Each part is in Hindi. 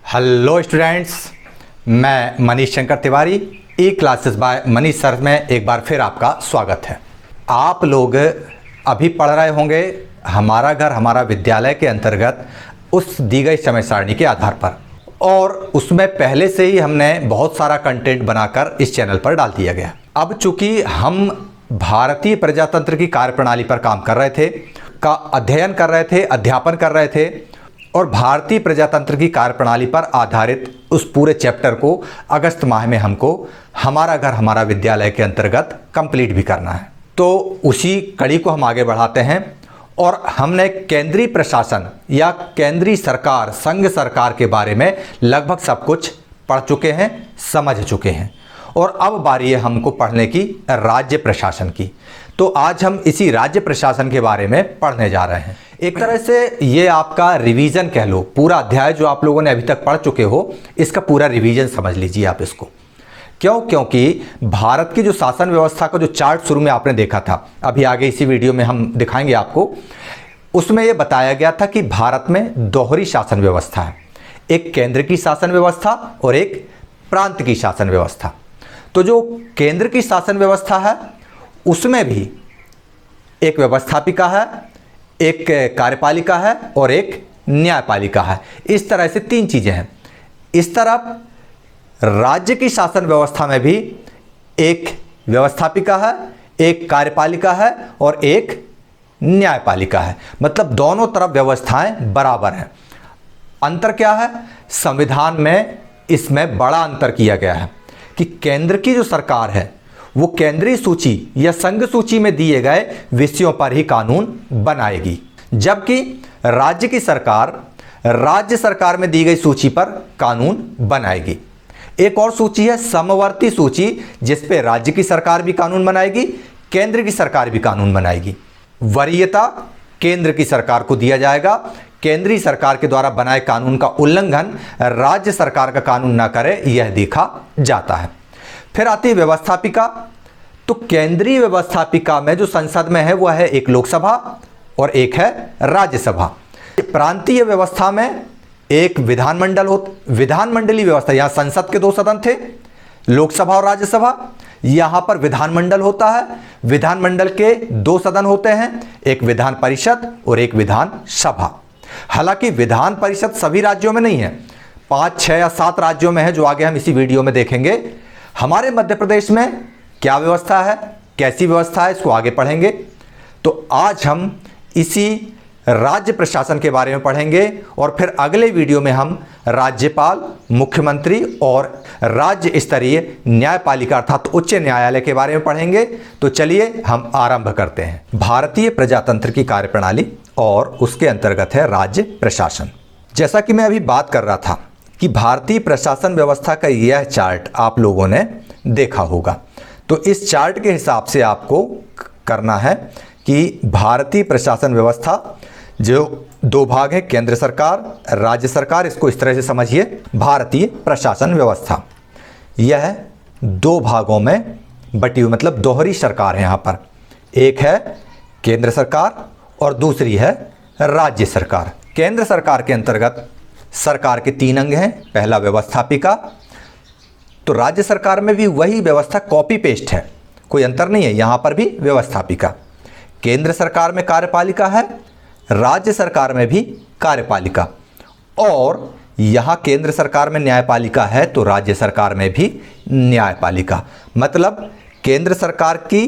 हेलो स्टूडेंट्स, मैं मनीष शंकर तिवारी ई क्लासेस बाय मनीष सर में एक बार फिर आपका स्वागत है। आप लोग अभी पढ़ रहे होंगे हमारा घर हमारा विद्यालय के अंतर्गत उस दी गई समय सारणी के आधार पर, और उसमें पहले से ही हमने बहुत सारा कंटेंट बनाकर इस चैनल पर डाल दिया गया। अब चूंकि हम भारतीय प्रजातंत्र की कार्यप्रणाली पर काम कर रहे थे, का अध्ययन कर रहे थे, अध्यापन कर रहे थे, और भारतीय प्रजातंत्र की कार्यप्रणाली पर आधारित उस पूरे चैप्टर को अगस्त माह में हमको हमारा घर हमारा विद्यालय के अंतर्गत कंप्लीट भी करना है। तो उसी कड़ी को हम आगे बढ़ाते हैं और हमने केंद्रीय प्रशासन या केंद्रीय सरकार, संघ सरकार के बारे में लगभग सब कुछ पढ़ चुके हैं, समझ चुके हैं, और अब बारी है हमको पढ़ने की राज्य प्रशासन की। तो आज हम इसी राज्य प्रशासन के बारे में पढ़ने जा रहे हैं। एक तरह से ये आपका रिवीजन कह लो, पूरा अध्याय जो आप लोगों ने अभी तक पढ़ चुके हो इसका पूरा रिवीजन समझ लीजिए आप इसको। क्यों? क्योंकि भारत की जो शासन व्यवस्था का जो चार्ट शुरू में आपने देखा था, अभी आगे इसी वीडियो में हम दिखाएंगे आपको, उसमें यह बताया गया था कि भारत में दोहरी शासन व्यवस्था है, एक केंद्र की शासन व्यवस्था और एक प्रांत की शासन व्यवस्था। तो जो केंद्र की शासन व्यवस्था है उसमें भी एक व्यवस्थापिका है, एक कार्यपालिका है और एक न्यायपालिका है। इस तरह से तीन चीजें हैं। इस तरफ राज्य की शासन व्यवस्था में भी एक व्यवस्थापिका है, एक कार्यपालिका है और एक न्यायपालिका है। मतलब दोनों तरफ व्यवस्थाएं बराबर हैं। अंतर क्या है? संविधान में इसमें बड़ा अंतर किया गया है कि केंद्र की जो सरकार है वो केंद्रीय सूची या संघ सूची में दिए गए विषयों पर ही कानून बनाएगी, जबकि राज्य की सरकार राज्य सरकार में दी गई सूची पर कानून बनाएगी। एक और सूची है समवर्ती सूची, जिस पे राज्य की सरकार भी कानून बनाएगी, केंद्र की सरकार भी कानून बनाएगी। वरीयता केंद्र की सरकार को दिया जाएगा। केंद्रीय सरकार के द्वारा बनाए कानून का उल्लंघन राज्य सरकार का कानून न करे, यह देखा जाता है। फिर आती है व्यवस्थापिका। तो केंद्रीय व्यवस्थापिका में जो संसद में है वह है एक लोकसभा और एक है राज्यसभा। प्रांतीय व्यवस्था में एक विधानमंडलीय व्यवस्था, यहां संसद के दो सदन थे, लोकसभा और राज्यसभा। यहां पर विधानमंडल होता है, विधानमंडल के दो सदन होते हैं, एक विधान परिषद और एक विधानसभा। हालांकि विधान परिषद सभी राज्यों में नहीं है, 5, 6 या 7 राज्यों में है, जो आगे हम इसी वीडियो में देखेंगे। हमारे मध्य प्रदेश में क्या व्यवस्था है, कैसी व्यवस्था है, इसको आगे पढ़ेंगे। तो आज हम इसी राज्य प्रशासन के बारे में पढ़ेंगे और फिर अगले वीडियो में हम राज्यपाल, मुख्यमंत्री और राज्य स्तरीय न्यायपालिका अर्थात उच्च न्यायालय के बारे में पढ़ेंगे। तो चलिए हम आरंभ करते हैं। भारतीय प्रजातंत्र की कार्यप्रणाली और उसके अंतर्गत है राज्य प्रशासन। जैसा कि मैं अभी बात कर रहा था कि भारतीय प्रशासन व्यवस्था का यह चार्ट आप लोगों ने देखा होगा। तो इस चार्ट के हिसाब से आपको करना है कि भारतीय प्रशासन व्यवस्था जो दो भाग है, केंद्र सरकार, राज्य सरकार, इसको इस तरह से समझिए। भारतीय प्रशासन व्यवस्था यह दो भागों में बटी हुई, मतलब दोहरी सरकार है। यहाँ पर एक है केंद्र सरकार और दूसरी है राज्य सरकार। केंद्र सरकार के अंतर्गत सरकार के 3 अंग हैं। पहला व्यवस्थापिका। तो राज्य सरकार में भी वही व्यवस्था कॉपी पेस्ट है, कोई अंतर नहीं है, यहां पर भी व्यवस्थापिका। केंद्र सरकार में कार्यपालिका है, राज्य सरकार में भी कार्यपालिका, और यहां केंद्र सरकार में न्यायपालिका है तो राज्य सरकार में भी न्यायपालिका। मतलब केंद्र सरकार की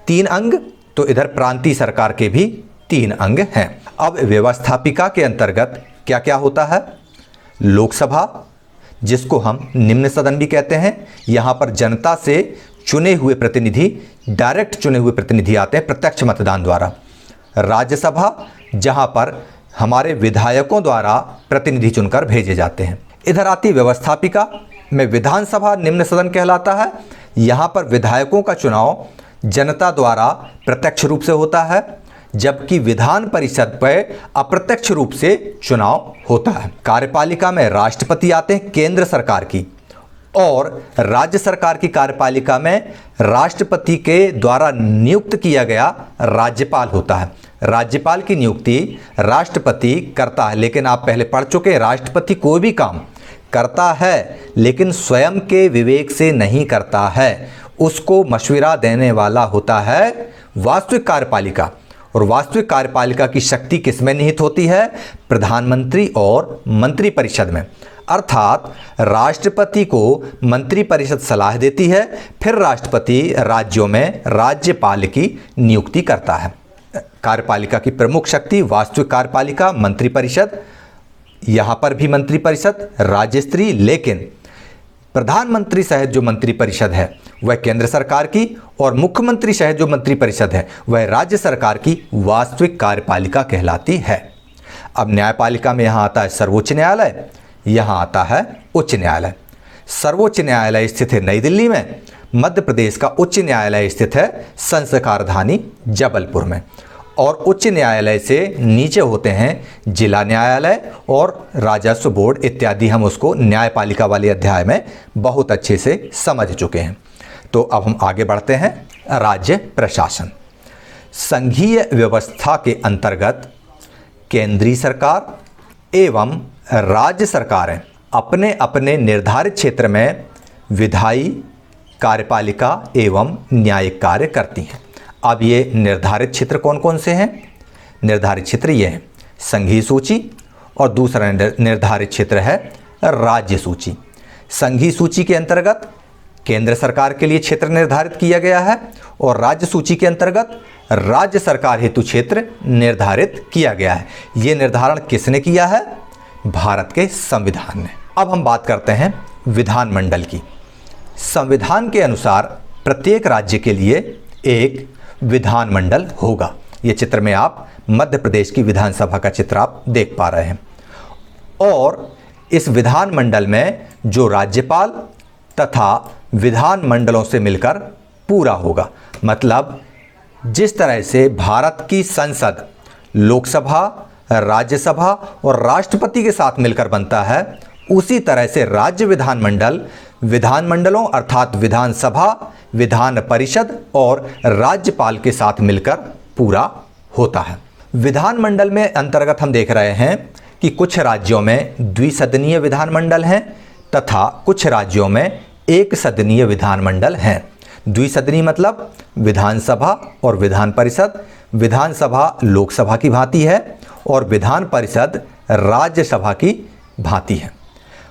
3 अंग तो इधर प्रांतीय सरकार के भी 3 अंग हैं। अब व्यवस्थापिका के अंतर्गत क्या क्या होता है? लोकसभा, जिसको हम निम्न सदन भी कहते हैं, यहां पर जनता से चुने हुए प्रतिनिधि, डायरेक्ट चुने हुए प्रतिनिधि आते हैं प्रत्यक्ष मतदान द्वारा। राज्यसभा, जहां पर हमारे विधायकों द्वारा प्रतिनिधि चुनकर भेजे जाते हैं। इधर आती व्यवस्थापिका में विधानसभा निम्न सदन कहलाता है। यहां पर विधायकों का चुनाव जनता द्वारा प्रत्यक्ष रूप से होता है, जबकि विधान परिषद पर अप्रत्यक्ष रूप से चुनाव होता है। कार्यपालिका में राष्ट्रपति आते हैं केंद्र सरकार की, और राज्य सरकार की कार्यपालिका में राष्ट्रपति के द्वारा नियुक्त किया गया राज्यपाल होता है। राज्यपाल की नियुक्ति राष्ट्रपति करता है, लेकिन आप पहले पढ़ चुके हैं राष्ट्रपति कोई भी काम करता है लेकिन स्वयं के विवेक से नहीं करता है, उसको मशविरा देने वाला होता है वास्तविक कार्यपालिका। और वास्तविक कार्यपालिका की शक्ति किसमें निहित होती है? प्रधानमंत्री और मंत्रिपरिषद में। अर्थात राष्ट्रपति को मंत्रिपरिषद सलाह देती है, फिर राष्ट्रपति राज्यों में राज्यपाल की नियुक्ति करता है। कार्यपालिका की प्रमुख शक्ति वास्तविक कार्यपालिका, मंत्रिपरिषद, यहाँ पर भी मंत्रिपरिषद राज्य स्तरीय, लेकिन प्रधानमंत्री सहित जो मंत्रिपरिषद है वह केंद्र सरकार की, और मुख्यमंत्री सहित जो मंत्रिपरिषद है वह राज्य सरकार की वास्तविक कार्यपालिका कहलाती है। अब न्यायपालिका में यहाँ आता है सर्वोच्च न्यायालय, यहाँ आता है उच्च न्यायालय। सर्वोच्च न्यायालय स्थित है नई दिल्ली में, मध्य प्रदेश का उच्च न्यायालय स्थित है संसदीय राजधानी जबलपुर में, और उच्च न्यायालय से नीचे होते हैं जिला न्यायालय और राजस्व बोर्ड इत्यादि। हम उसको न्यायपालिका वाले अध्याय में बहुत अच्छे से समझ चुके हैं। तो अब हम आगे बढ़ते हैं। राज्य प्रशासन। संघीय व्यवस्था के अंतर्गत केंद्रीय सरकार एवं राज्य सरकारें अपने अपने निर्धारित क्षेत्र में विधायी, कार्यपालिका एवं न्यायिक कार्य करती हैं। अब ये निर्धारित क्षेत्र कौन कौन से हैं? निर्धारित क्षेत्र ये हैं संघीय सूची, और दूसरा निर्धारित क्षेत्र है राज्य सूची। संघीय सूची के अंतर्गत केंद्र सरकार के लिए क्षेत्र निर्धारित किया गया है, और राज्य सूची के अंतर्गत राज्य सरकार हेतु क्षेत्र निर्धारित किया गया है। ये निर्धारण किसने किया है? भारत के संविधान ने। अब हम बात करते हैं विधानमंडल की। संविधान के अनुसार प्रत्येक राज्य के लिए एक विधानमंडल होगा। ये चित्र में आप मध्य प्रदेश की विधानसभा का चित्र आप देख पा रहे हैं, और इस विधानमंडल में जो राज्यपाल तथा विधानमंडलों से मिलकर पूरा होगा। मतलब जिस तरह से भारत की संसद लोकसभा, राज्यसभा और राष्ट्रपति के साथ मिलकर बनता है, उसी तरह से राज्य विधानमंडल विधानमंडलों अर्थात विधानसभा, विधान परिषद और राज्यपाल के साथ मिलकर पूरा होता है। विधानमंडल में अंतर्गत हम देख रहे हैं कि कुछ राज्यों में द्विसदनीय विधानमंडल हैं तथा कुछ राज्यों में एक सदनीय विधानमंडल हैं। द्विसदनीय मतलब विधानसभा और विधान परिषद। विधानसभा लोकसभा की भांति है और विधान परिषद राज्यसभा की भांति है।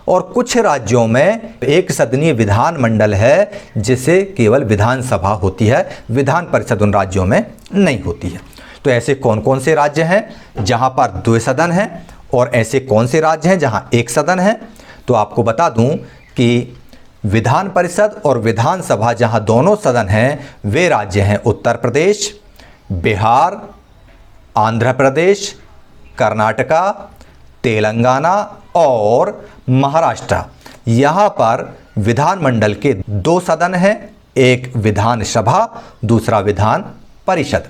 और कुछ राज्यों में एक सदनीय विधानमंडल है जिसे केवल विधानसभा होती है, विधान परिषद उन राज्यों में नहीं होती है। तो ऐसे कौन कौन से राज्य हैं जहां पर द्विसदन है, और ऐसे कौन से राज्य हैं जहां एक सदन है? तो आपको बता दूं कि विधान परिषद और विधानसभा जहां दोनों सदन हैं वे राज्य हैं उत्तर प्रदेश, बिहार, आंध्र प्रदेश, कर्नाटका, तेलंगाना और महाराष्ट्र। यहाँ पर विधानमंडल के दो सदन हैं, एक विधानसभा, दूसरा विधान परिषद।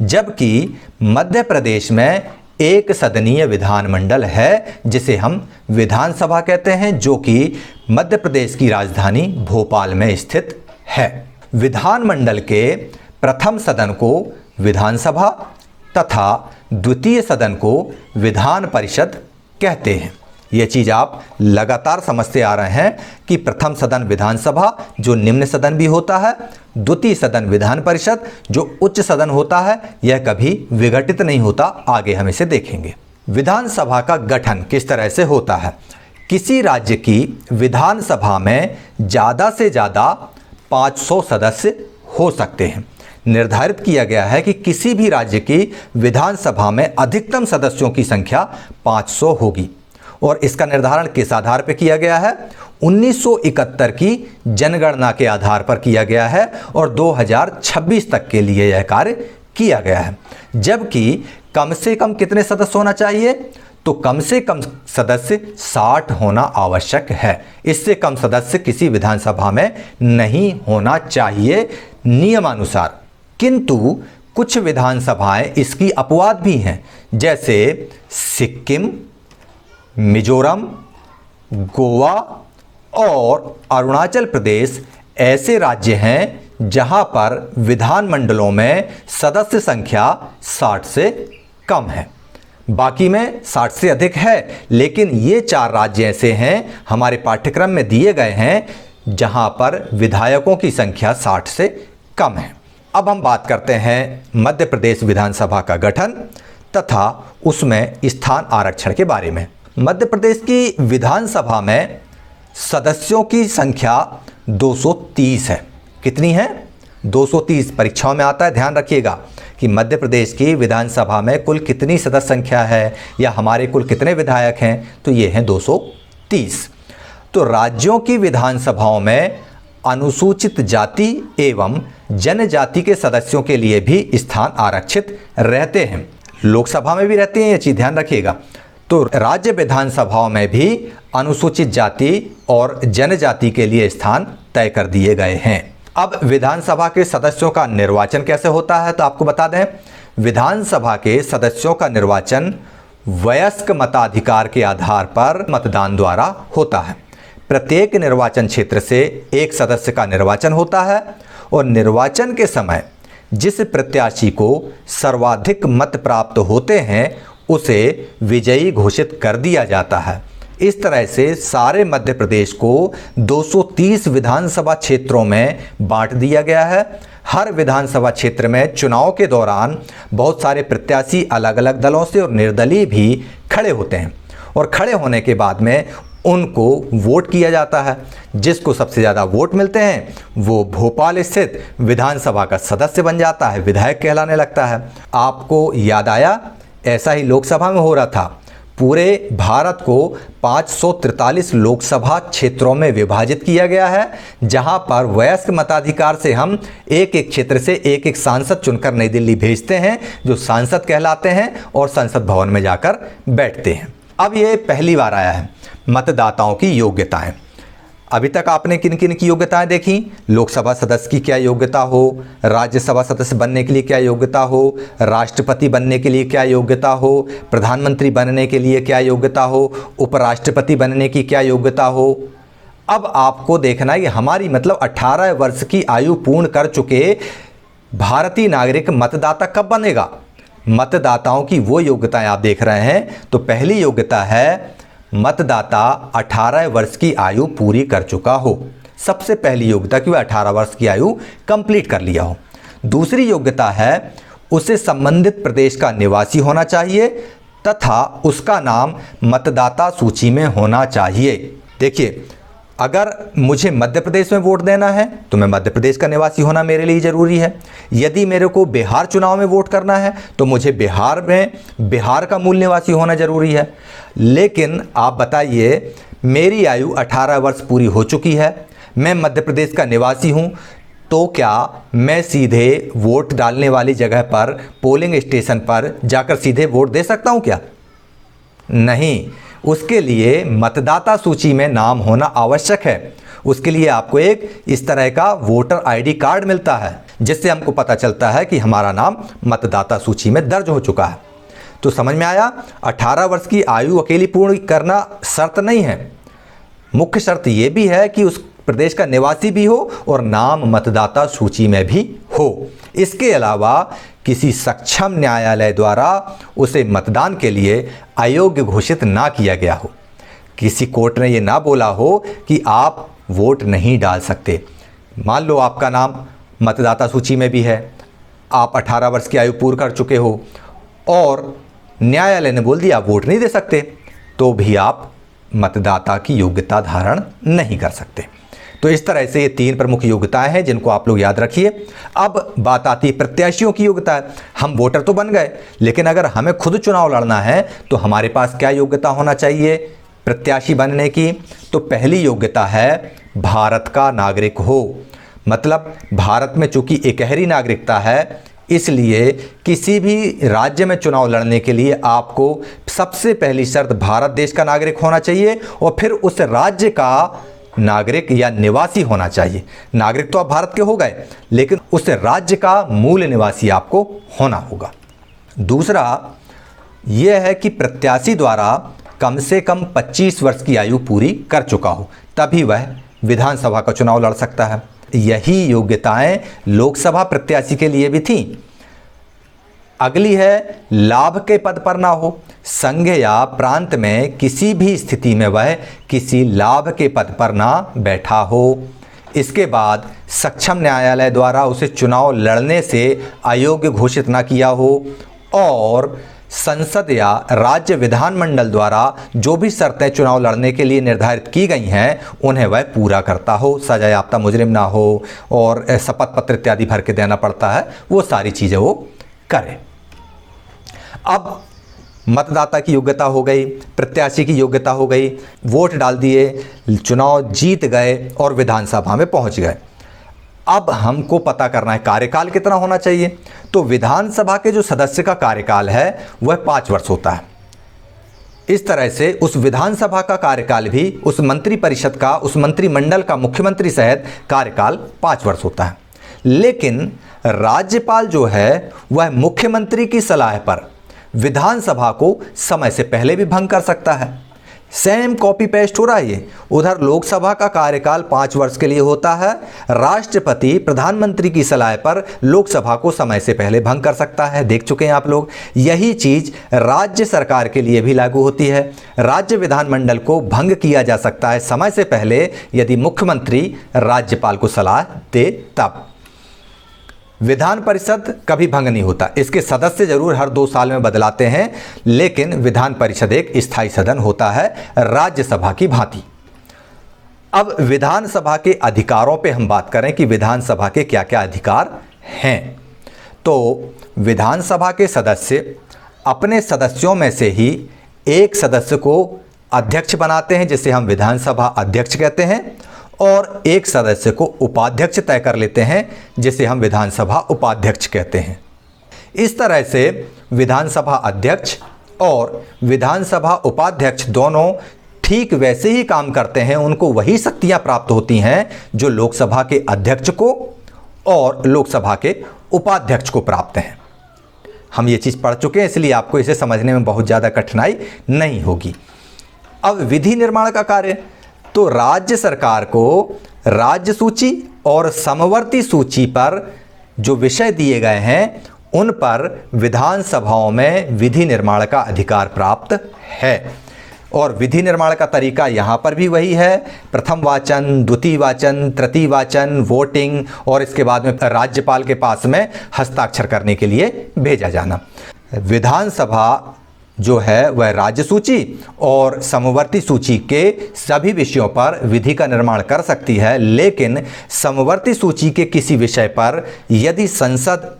जबकि मध्य प्रदेश में एक सदनीय विधानमंडल है जिसे हम विधानसभा कहते हैं, जो कि मध्य प्रदेश की राजधानी भोपाल में स्थित है। विधानमंडल के प्रथम सदन को विधानसभा तथा द्वितीय सदन को विधान परिषद कहते हैं। ये चीज़ आप लगातार समझते आ रहे हैं कि प्रथम सदन विधानसभा जो निम्न सदन भी होता है, द्वितीय सदन विधान परिषद जो उच्च सदन होता है, यह कभी विघटित नहीं होता। आगे हम इसे देखेंगे। विधानसभा का गठन किस तरह से होता है? किसी राज्य की विधानसभा में ज़्यादा से ज़्यादा 500 सदस्य हो सकते हैं। निर्धारित किया गया है कि किसी भी राज्य की विधानसभा में अधिकतम सदस्यों की संख्या 500 होगी, और इसका निर्धारण किस आधार पर किया गया है? 1971 की जनगणना के आधार पर किया गया है, और 2026 तक के लिए यह कार्य किया गया है। जबकि कम से कम कितने सदस्य होना चाहिए? तो कम से कम सदस्य 60 होना आवश्यक है। इससे कम सदस्य किसी विधानसभा में नहीं होना चाहिए नियमानुसार। किंतु कुछ विधानसभाएं इसकी अपवाद भी हैं, जैसे सिक्किम, मिजोरम, गोवा और अरुणाचल प्रदेश ऐसे राज्य हैं जहां पर विधानमंडलों में सदस्य संख्या 60 से कम है। बाकी में 60 से अधिक है, लेकिन ये 4 राज्य ऐसे हैं हमारे पाठ्यक्रम में दिए गए हैं जहां पर विधायकों की संख्या 60 से कम है। अब हम बात करते हैं मध्य प्रदेश विधानसभा का गठन तथा उसमें स्थान आरक्षण के बारे में। मध्य प्रदेश की विधानसभा में सदस्यों की संख्या 230 है। कितनी है? 230। परीक्षाओं में आता है, ध्यान रखिएगा कि मध्य प्रदेश की विधानसभा में कुल कितनी सदस्य संख्या है या हमारे कुल कितने विधायक हैं, तो ये हैं 230। तो राज्यों की विधानसभाओं में अनुसूचित जाति एवं जनजाति के सदस्यों के लिए भी स्थान आरक्षित रहते हैं। लोकसभा में भी रहते हैं, ये चीज़ ध्यान रखिएगा। तो राज्य विधानसभाओं में भी अनुसूचित जाति और जनजाति के लिए स्थान तय कर दिए गए हैं। अब विधानसभा के सदस्यों का निर्वाचन कैसे होता है, तो आपको बता दें, विधानसभा के सदस्यों का निर्वाचन वयस्क मताधिकार के आधार पर मतदान द्वारा होता है। प्रत्येक निर्वाचन क्षेत्र से एक सदस्य का निर्वाचन होता है और निर्वाचन के समय जिस प्रत्याशी को सर्वाधिक मत प्राप्त होते हैं उसे विजयी घोषित कर दिया जाता है। इस तरह से सारे मध्य प्रदेश को 230 विधानसभा क्षेत्रों में बांट दिया गया है। हर विधानसभा क्षेत्र में चुनाव के दौरान बहुत सारे प्रत्याशी अलग अलग दलों से और निर्दलीय भी खड़े होते हैं और खड़े होने के बाद में उनको वोट किया जाता है। जिसको सबसे ज़्यादा वोट मिलते हैं वो भोपाल स्थित विधानसभा का सदस्य बन जाता है, विधायक कहलाने लगता है। आपको याद आया, ऐसा ही लोकसभा में हो रहा था। पूरे भारत को 543 लोकसभा क्षेत्रों में विभाजित किया गया है, जहां पर वयस्क मताधिकार से हम एक एक क्षेत्र से एक एक सांसद चुनकर नई दिल्ली भेजते हैं, जो सांसद कहलाते हैं और संसद भवन में जाकर बैठते हैं। अब ये पहली बार आया है मतदाताओं की योग्यताएं। अभी तक आपने किन किन की योग्यताएं देखी? लोकसभा सदस्य की क्या योग्यता हो, राज्यसभा सदस्य बनने के लिए क्या योग्यता हो, राष्ट्रपति बनने के लिए क्या योग्यता हो, प्रधानमंत्री बनने के लिए क्या योग्यता हो, उपराष्ट्रपति बनने की क्या योग्यता हो। अब आपको देखना है कि हमारी मतलब 18 वर्ष की आयु पूर्ण कर चुके भारतीय नागरिक मतदाता कब बनेगा। मतदाताओं की वो योग्यताएं आप देख रहे हैं। तो पहली योग्यता है मतदाता 18 वर्ष की आयु पूरी कर चुका हो। सबसे पहली योग्यता कि वह 18 वर्ष की आयु कंप्लीट कर लिया हो। दूसरी योग्यता है उसे संबंधित प्रदेश का निवासी होना चाहिए तथा उसका नाम मतदाता सूची में होना चाहिए। देखिए, अगर मुझे मध्य प्रदेश में वोट देना है तो मैं मध्य प्रदेश का निवासी होना मेरे लिए ज़रूरी है। यदि मेरे को बिहार चुनाव में वोट करना है तो मुझे बिहार में बिहार का मूल निवासी होना ज़रूरी है। लेकिन आप बताइए, मेरी आयु 18 वर्ष पूरी हो चुकी है, मैं मध्य प्रदेश का निवासी हूँ, तो क्या मैं सीधे वोट डालने वाली जगह पर पोलिंग स्टेशन पर जाकर सीधे वोट दे सकता हूँ क्या? नहीं, उसके लिए मतदाता सूची में नाम होना आवश्यक है। उसके लिए आपको एक इस तरह का वोटर आईडी कार्ड मिलता है, जिससे हमको पता चलता है कि हमारा नाम मतदाता सूची में दर्ज हो चुका है। तो समझ में आया, 18 वर्ष की आयु अकेली पूर्ण करना शर्त नहीं है। मुख्य शर्त यह भी है कि उस प्रदेश का निवासी भी हो और नाम मतदाता सूची में भी हो। इसके अलावा किसी सक्षम न्यायालय द्वारा उसे मतदान के लिए अयोग्य घोषित ना किया गया हो। किसी कोर्ट ने ये ना बोला हो कि आप वोट नहीं डाल सकते। मान लो आपका नाम मतदाता सूची में भी है, आप 18 वर्ष की आयु पूर्ण कर चुके हो और न्यायालय ने बोल दिया आप वोट नहीं दे सकते, तो भी आप मतदाता की योग्यता धारण नहीं कर सकते। तो इस तरह से ये 3 प्रमुख योग्यताएं हैं जिनको आप लोग याद रखिए। अब बात आती है प्रत्याशियों की योग्यता। हम वोटर तो बन गए, लेकिन अगर हमें खुद चुनाव लड़ना है तो हमारे पास क्या योग्यता होना चाहिए प्रत्याशी बनने की? तो पहली योग्यता है भारत का नागरिक हो। मतलब भारत में चूंकि एकहरी नागरिकता है, इसलिए किसी भी राज्य में चुनाव लड़ने के लिए आपको सबसे पहली शर्त भारत देश का नागरिक होना चाहिए और फिर उस राज्य का नागरिक या निवासी होना चाहिए। नागरिक तो आप भारत के हो गए, लेकिन उस राज्य का मूल निवासी आपको होना होगा। दूसरा यह है कि प्रत्याशी द्वारा कम से कम 25 वर्ष की आयु पूरी कर चुका हो, तभी वह विधानसभा का चुनाव लड़ सकता है। यही योग्यताएं लोकसभा प्रत्याशी के लिए भी थीं। अगली है लाभ के पद पर ना हो, संघ या प्रांत में किसी भी स्थिति में वह किसी लाभ के पद पर ना बैठा हो। इसके बाद सक्षम न्यायालय द्वारा उसे चुनाव लड़ने से अयोग्य घोषित ना किया हो और संसद या राज्य विधानमंडल द्वारा जो भी शर्तें चुनाव लड़ने के लिए निर्धारित की गई हैं उन्हें वह पूरा करता हो, सजायाफ्ता मुजरिम ना हो और शपथ पत्र इत्यादि भर के देना पड़ता है, वो सारी चीज़ें वो करे। अब मतदाता की योग्यता हो गई, प्रत्याशी की योग्यता हो गई, वोट डाल दिए, चुनाव जीत गए और विधानसभा में पहुंच गए। अब हमको पता करना है कार्यकाल कितना होना चाहिए। तो विधानसभा के जो सदस्य का कार्यकाल है वह 5 वर्ष होता है। इस तरह से उस विधानसभा का कार्यकाल भी उस मंत्रिपरिषद का, उस मंत्रिमंडल का मुख्यमंत्री सहित कार्यकाल 5 वर्ष होता है। लेकिन राज्यपाल जो है वह मुख्यमंत्री की सलाह पर विधानसभा को समय से पहले भी भंग कर सकता है। सेम कॉपी पेस्ट हो रहा है ये। उधर लोकसभा का कार्यकाल 5 वर्ष के लिए होता है, राष्ट्रपति प्रधानमंत्री की सलाह पर लोकसभा को समय से पहले भंग कर सकता है। देख चुके हैं आप लोग। यही चीज राज्य सरकार के लिए भी लागू होती है। राज्य विधानमंडल को भंग किया जा सकता है समय से पहले यदि मुख्यमंत्री राज्यपाल को सलाह दे तब। विधान परिषद कभी भंग नहीं होता, इसके सदस्य जरूर हर 2 साल में बदलाते हैं, लेकिन विधान परिषद एक स्थायी सदन होता है राज्यसभा की भांति। अब विधानसभा के अधिकारों पे हम बात करें कि विधानसभा के क्या क्या अधिकार हैं। तो विधानसभा के सदस्य अपने सदस्यों में से ही एक सदस्य को अध्यक्ष बनाते हैं, जिसे हम विधानसभा अध्यक्ष कहते हैं, और एक सदस्य को उपाध्यक्ष तय कर लेते हैं, जिसे हम विधानसभा उपाध्यक्ष कहते हैं। इस तरह से विधानसभा अध्यक्ष और विधानसभा उपाध्यक्ष दोनों ठीक वैसे ही काम करते हैं, उनको वही शक्तियां प्राप्त होती हैं जो लोकसभा के अध्यक्ष को और लोकसभा के उपाध्यक्ष को प्राप्त हैं। हम ये चीज़ पढ़ चुके हैं, इसलिए आपको इसे समझने में बहुत ज़्यादा कठिनाई नहीं होगी। अब विधि निर्माण का कार्य, तो राज्य सरकार को राज्य सूची और समवर्ती सूची पर जो विषय दिए गए हैं उन पर विधानसभाओं में विधि निर्माण का अधिकार प्राप्त है। और विधि निर्माण का तरीका यहाँ पर भी वही है, प्रथम वाचन, द्वितीय वाचन, तृतीय वाचन, वोटिंग और इसके बाद में राज्यपाल के पास में हस्ताक्षर करने के लिए भेजा जाना। विधानसभा जो है वह राज्य सूची और समवर्ती सूची के सभी विषयों पर विधि का निर्माण कर सकती है, लेकिन समवर्ती सूची के किसी विषय पर यदि संसद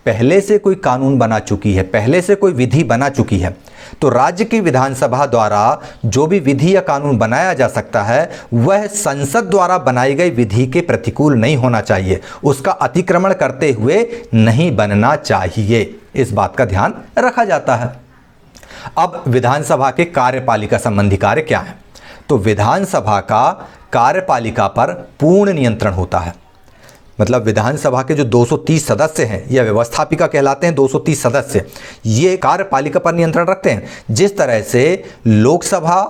पहले से कोई कानून बना चुकी है, पहले से कोई विधि बना चुकी है, तो राज्य की विधानसभा द्वारा जो भी विधि या कानून बनाया जा सकता है वह संसद द्वारा बनाई गई विधि के प्रतिकूल नहीं होना चाहिए, उसका अतिक्रमण करते हुए नहीं बनना चाहिए। इस बात का ध्यान रखा जाता है। अब विधानसभा के कार्यपालिका संबंधी कार्य क्या है? तो विधानसभा का कार्यपालिका पर पूर्ण नियंत्रण होता है। मतलब विधानसभा के जो 230 सदस्य हैं या व्यवस्थापिका कहलाते हैं, 230 सदस्य, ये कार्यपालिका पर नियंत्रण रखते हैं। जिस तरह से लोकसभा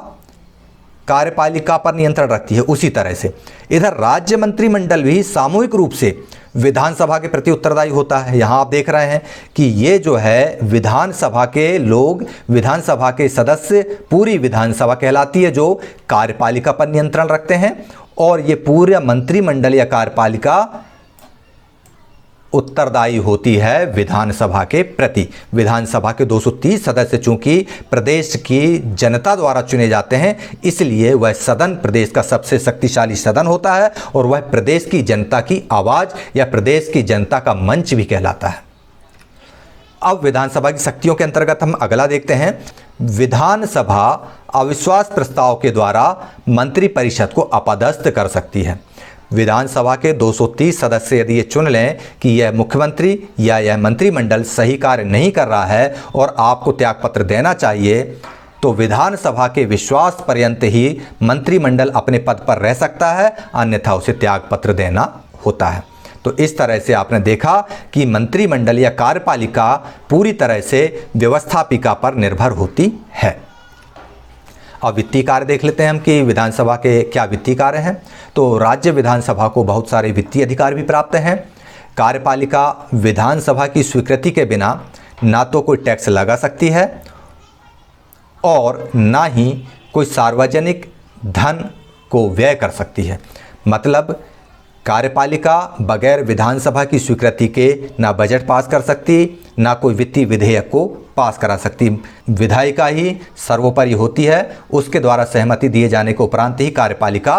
कार्यपालिका पर नियंत्रण रखती है, उसी तरह से इधर राज्य मंत्रिमंडल भी सामूहिक रूप से विधानसभा के प्रति उत्तरदायी होता है। यहाँ आप देख रहे हैं कि ये जो है विधानसभा के लोग, विधानसभा के सदस्य, पूरी विधानसभा कहलाती है जो कार्यपालिका पर नियंत्रण रखते हैं, और ये पूरा मंत्रिमंडल या कार्यपालिका उत्तरदायी होती है विधानसभा के प्रति। विधानसभा के 230 सदस्य चूंकि प्रदेश की जनता द्वारा चुने जाते हैं, इसलिए वह सदन प्रदेश का सबसे शक्तिशाली सदन होता है और वह प्रदेश की जनता की आवाज़ या प्रदेश की जनता का मंच भी कहलाता है। अब विधानसभा की शक्तियों के अंतर्गत हम अगला देखते हैं। विधानसभा अविश्वास प्रस्ताव के द्वारा मंत्रिपरिषद को अपदस्थ कर सकती है। विधानसभा के 230 सदस्य यदि ये चुन लें कि यह मुख्यमंत्री या यह मंत्रिमंडल सही कार्य नहीं कर रहा है और आपको त्यागपत्र देना चाहिए, तो विधानसभा के विश्वास पर्यंत ही मंत्रिमंडल अपने पद पर रह सकता है, अन्यथा उसे त्यागपत्र देना होता है। तो इस तरह से आपने देखा कि मंत्रिमंडल या कार्यपालिका पूरी तरह से व्यवस्थापिका पर निर्भर होती है। अब वित्तीय कार्य देख लेते हैं हम कि विधानसभा के क्या वित्तीय कार्य हैं। तो राज्य विधानसभा को बहुत सारे वित्तीय अधिकार भी प्राप्त हैं। कार्यपालिका विधानसभा की स्वीकृति के बिना ना तो कोई टैक्स लगा सकती है और ना ही कोई सार्वजनिक धन को व्यय कर सकती है। मतलब कार्यपालिका बगैर विधानसभा की स्वीकृति के ना बजट पास कर सकती, ना कोई वित्तीय विधेयक को पास करा सकती। विधायिका ही सर्वोपरि होती है, उसके द्वारा सहमति दिए जाने के उपरांत ही कार्यपालिका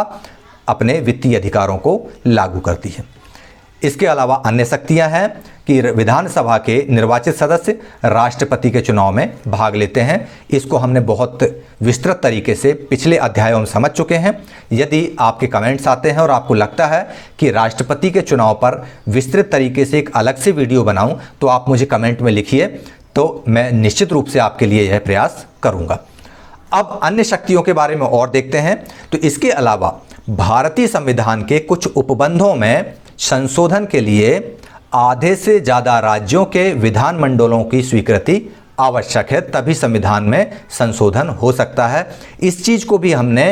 अपने वित्तीय अधिकारों को लागू करती है। इसके अलावा अन्य शक्तियां हैं कि विधानसभा के निर्वाचित सदस्य राष्ट्रपति के चुनाव में भाग लेते हैं। इसको हमने बहुत विस्तृत तरीके से पिछले अध्यायों में समझ चुके हैं। यदि आपके कमेंट्स आते हैं और आपको लगता है कि राष्ट्रपति के चुनाव पर विस्तृत तरीके से एक अलग से वीडियो बनाऊं, तो आप मुझे कमेंट में लिखिए, तो मैं निश्चित रूप से आपके लिए यह प्रयास करूँगा। अब अन्य शक्तियों के बारे में और देखते हैं। तो इसके अलावा भारतीय संविधान के कुछ उपबंधों में संशोधन के लिए आधे से ज़्यादा राज्यों के विधानमंडलों की स्वीकृति आवश्यक है, तभी संविधान में संशोधन हो सकता है। इस चीज़ को भी हमने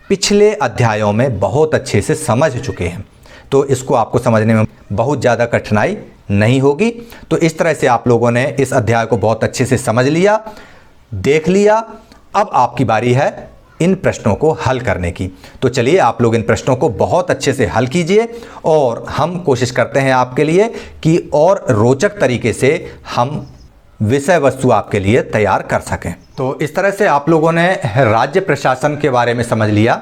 पिछले अध्यायों में बहुत अच्छे से समझ चुके हैं, तो इसको आपको समझने में बहुत ज़्यादा कठिनाई नहीं होगी। तो इस तरह से आप लोगों ने इस अध्याय को बहुत अच्छे से समझ लिया, देख लिया। अब आपकी बारी है इन प्रश्नों को हल करने की। तो चलिए आप लोग इन प्रश्नों को बहुत अच्छे से हल कीजिए और हम कोशिश करते हैं आपके लिए कि और रोचक तरीके से हम विषय वस्तु आपके लिए तैयार कर सकें। तो इस तरह से आप लोगों ने राज्य प्रशासन के बारे में समझ लिया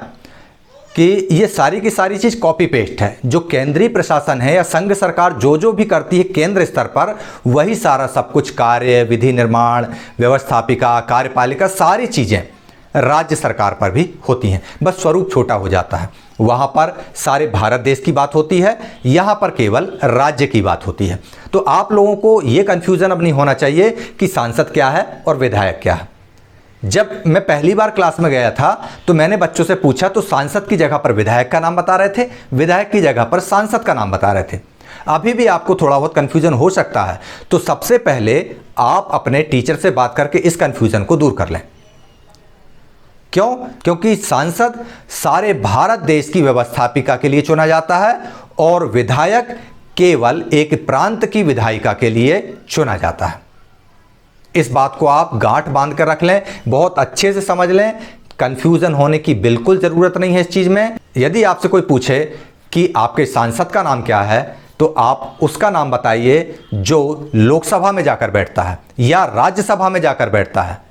कि ये सारी की सारी चीज़ कॉपी पेस्ट है। जो केंद्रीय प्रशासन है या संघ सरकार जो भी करती है केंद्र स्तर पर, वही सारा सब कुछ कार्य, विधि निर्माण, व्यवस्थापिका, कार्यपालिका, सारी चीज़ें राज्य सरकार पर भी होती हैं। बस स्वरूप छोटा हो जाता है। वहाँ पर सारे भारत देश की बात होती है, यहाँ पर केवल राज्य की बात होती है। तो आप लोगों को ये कन्फ्यूज़न अब नहीं होना चाहिए कि सांसद क्या है और विधायक क्या है। जब मैं पहली बार क्लास में गया था तो मैंने बच्चों से पूछा तो सांसद की जगह पर विधायक का नाम बता रहे थे, विधायक की जगह पर सांसद का नाम बता रहे थे। अभी भी आपको थोड़ा बहुत कन्फ्यूज़न हो सकता है, तो सबसे पहले आप अपने टीचर से बात करके इस कन्फ्यूज़न को दूर कर लें। क्यों? क्योंकि सांसद सारे भारत देश की व्यवस्थापिका के लिए चुना जाता है और विधायक केवल एक प्रांत की विधायिका के लिए चुना जाता है। इस बात को आप गांठ बांध कर रख लें, बहुत अच्छे से समझ लें। कंफ्यूजन होने की बिल्कुल ज़रूरत नहीं है इस चीज़ में। यदि आपसे कोई पूछे कि आपके सांसद का नाम क्या है, तो आप उसका नाम बताइए जो लोकसभा में जाकर बैठता है या राज्यसभा में जाकर बैठता है।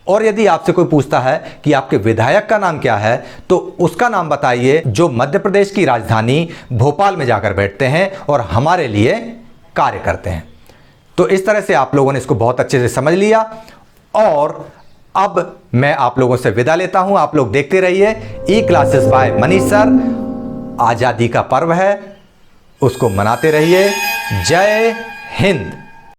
और यदि आपसे कोई पूछता है कि आपके विधायक का नाम क्या है, तो उसका नाम बताइए जो मध्य प्रदेश की राजधानी भोपाल में जाकर बैठते हैं और हमारे लिए कार्य करते हैं। तो इस तरह से आप लोगों ने इसको बहुत अच्छे से समझ लिया और अब मैं आप लोगों से विदा लेता हूं। आप लोग देखते रहिए ई क्लासेस बाय मनीष सर। आज़ादी का पर्व है, उसको मनाते रहिए। जय हिंद।